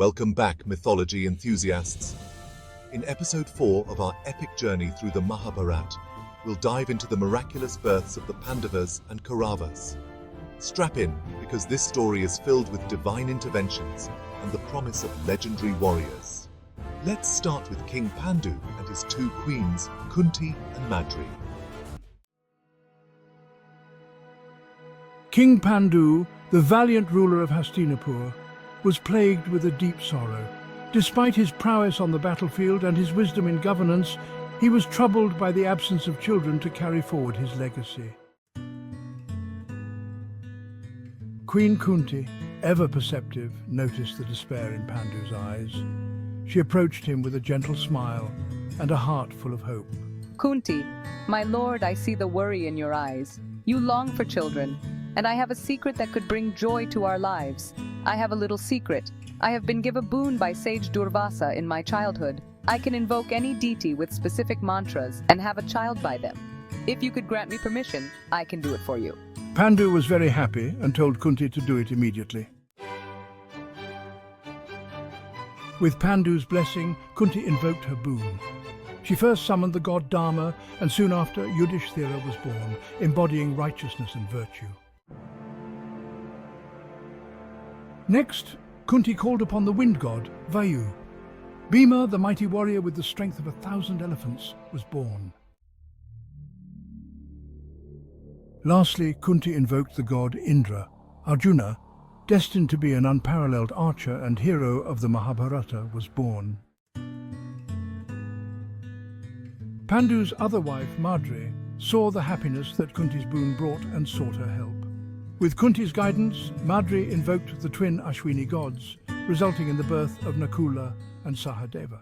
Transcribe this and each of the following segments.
Welcome back, mythology enthusiasts. In episode 4 of our epic journey through the Mahabharat, we'll dive into the miraculous births of the Pandavas and Kauravas. Strap in, because this story is filled with divine interventions and the promise of legendary warriors. Let's start with King Pandu and his two queens, Kunti and Madri. King Pandu, the valiant ruler of Hastinapur, was plagued with a deep sorrow. Despite his prowess on the battlefield and his wisdom in governance, he was troubled by the absence of children to carry forward his legacy. Queen Kunti, ever perceptive, noticed the despair in Pandu's eyes. She approached him with a gentle smile and a heart full of hope. Kunti, my lord, I see the worry in your eyes. You long for children, and I have a secret that could bring joy to our lives. I have a little secret. I have been given a boon by Sage Durvasa in my childhood. I can invoke any deity with specific mantras and have a child by them. If you could grant me permission, I can do it for you. Pandu was very happy and told Kunti to do it immediately. With Pandu's blessing, Kunti invoked her boon. She first summoned the god Dharma, and soon after Yudhishthira was born, embodying righteousness and virtue. Next, Kunti called upon the wind god, Vayu. Bhima, the mighty warrior with the strength of 1,000 elephants, was born. Lastly, Kunti invoked the god Indra. Arjuna, destined to be an unparalleled archer and hero of the Mahabharata, was born. Pandu's other wife, Madri, saw the happiness that Kunti's boon brought and sought her help. With Kunti's guidance, Madri invoked the twin Ashwini gods, resulting in the birth of Nakula and Sahadeva.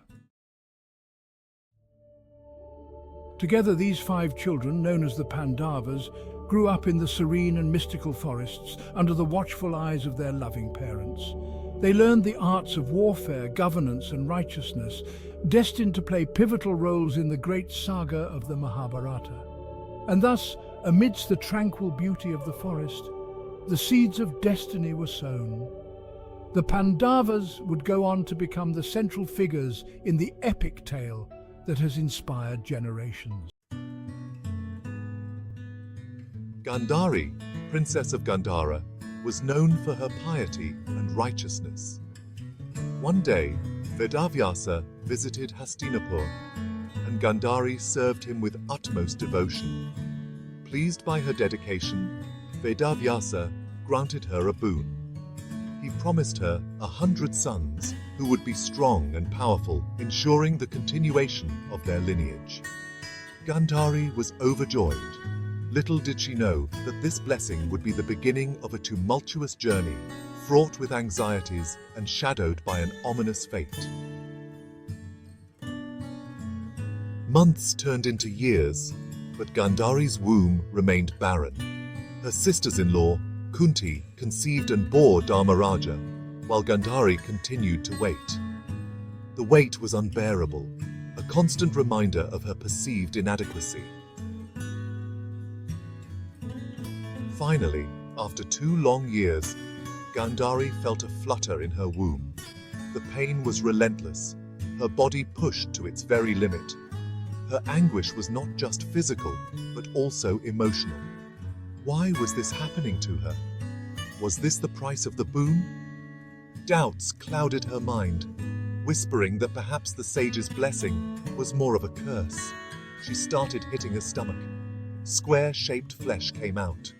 Together, these 5 children, known as the Pandavas, grew up in the serene and mystical forests under the watchful eyes of their loving parents. They learned the arts of warfare, governance, and righteousness, destined to play pivotal roles in the great saga of the Mahabharata. And thus, amidst the tranquil beauty of the forest, the seeds of destiny were sown. The Pandavas would go on to become the central figures in the epic tale that has inspired generations. Gandhari, princess of Gandhara, was known for her piety and righteousness. One day, Vyasa visited Hastinapur, and Gandhari served him with utmost devotion. Pleased by her dedication, Vyasa granted her a boon. He promised her 100 sons who would be strong and powerful, ensuring the continuation of their lineage. Gandhari was overjoyed. Little did she know that this blessing would be the beginning of a tumultuous journey, fraught with anxieties and shadowed by an ominous fate. Months turned into years, but Gandhari's womb remained barren. Her sisters-in-law, Kunti, conceived and bore Dharmaraja, while Gandhari continued to wait. The wait was unbearable, a constant reminder of her perceived inadequacy. Finally, after 2 long years, Gandhari felt a flutter in her womb. The pain was relentless, her body pushed to its very limit. Her anguish was not just physical, but also emotional. Why was this happening to her? Was this the price of the boon? Doubts clouded her mind, whispering that perhaps the sage's blessing was more of a curse. She started hitting her stomach. Square-shaped flesh came out.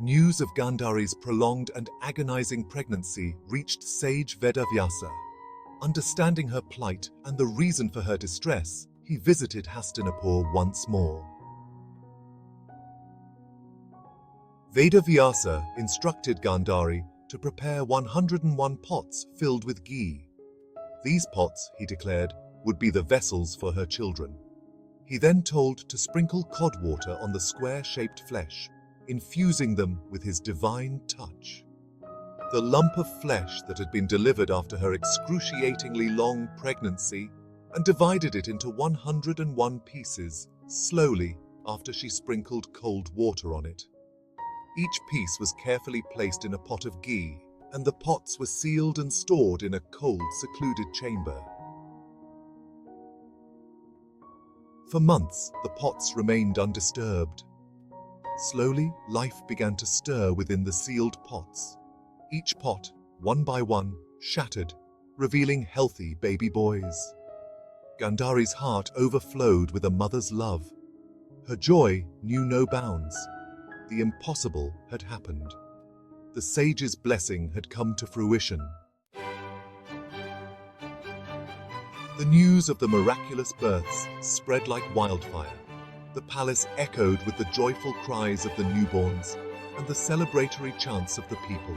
News of Gandhari's prolonged and agonizing pregnancy reached Sage Vyasa. Understanding her plight and the reason for her distress, he visited Hastinapur once more. Vyasa instructed Gandhari to prepare 101 pots filled with ghee. These pots, he declared, would be the vessels for her children. He then told to sprinkle cod water on the square-shaped flesh, infusing them with his divine touch. The lump of flesh that had been delivered after her excruciatingly long pregnancy and divided it into 101 pieces, slowly, after she sprinkled cold water on it. Each piece was carefully placed in a pot of ghee, and the pots were sealed and stored in a cold, secluded chamber. For months, the pots remained undisturbed. Slowly, life began to stir within the sealed pots. Each pot, one by one, shattered, revealing healthy baby boys. Gandhari's heart overflowed with a mother's love. Her joy knew no bounds. The impossible had happened. The sage's blessing had come to fruition. The news of the miraculous births spread like wildfire. The palace echoed with the joyful cries of the newborns and the celebratory chants of the people.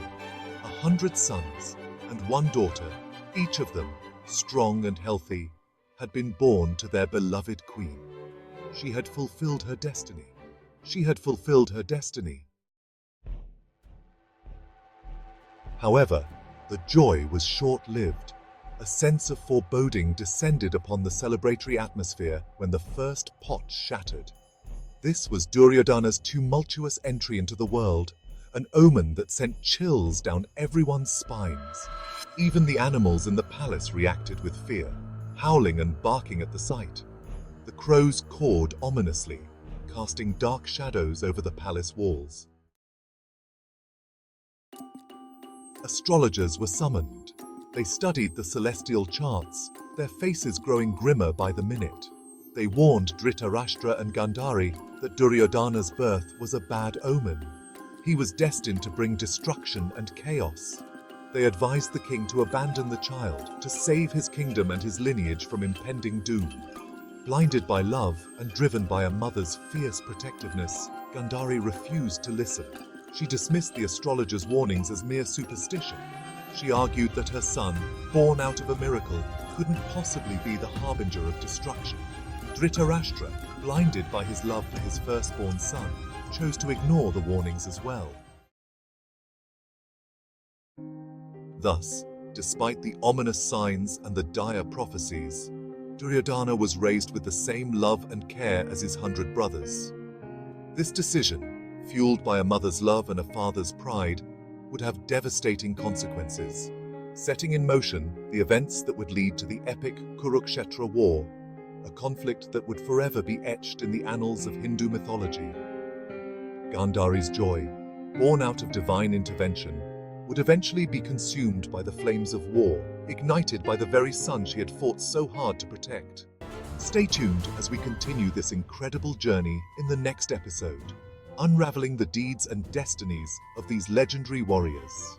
100 sons and 1 daughter, each of them, strong and healthy, had been born to their beloved queen. She had fulfilled her destiny. She had fulfilled her destiny. However, the joy was short-lived. A sense of foreboding descended upon the celebratory atmosphere when the first pot shattered. This was Duryodhana's tumultuous entry into the world, an omen that sent chills down everyone's spines. Even the animals in the palace reacted with fear, howling and barking at the sight. The crows cawed ominously, casting dark shadows over the palace walls. Astrologers were summoned. They studied the celestial charts, their faces growing grimmer by the minute. They warned Dhritarashtra and Gandhari that Duryodhana's birth was a bad omen. He was destined to bring destruction and chaos. They advised the king to abandon the child, to save his kingdom and his lineage from impending doom. Blinded by love and driven by a mother's fierce protectiveness, Gandhari refused to listen. She dismissed the astrologers' warnings as mere superstition. She argued that her son, born out of a miracle, couldn't possibly be the harbinger of destruction. Dhritarashtra, blinded by his love for his firstborn son, chose to ignore the warnings as well. Thus, despite the ominous signs and the dire prophecies, Duryodhana was raised with the same love and care as his 100 brothers. This decision, fueled by a mother's love and a father's pride, would have devastating consequences, setting in motion the events that would lead to the epic Kurukshetra war, a conflict that would forever be etched in the annals of Hindu mythology. Gandhari's joy, born out of divine intervention, would eventually be consumed by the flames of war, ignited by the very son she had fought so hard to protect. Stay tuned as we continue this incredible journey in the next episode, unraveling the deeds and destinies of these legendary warriors.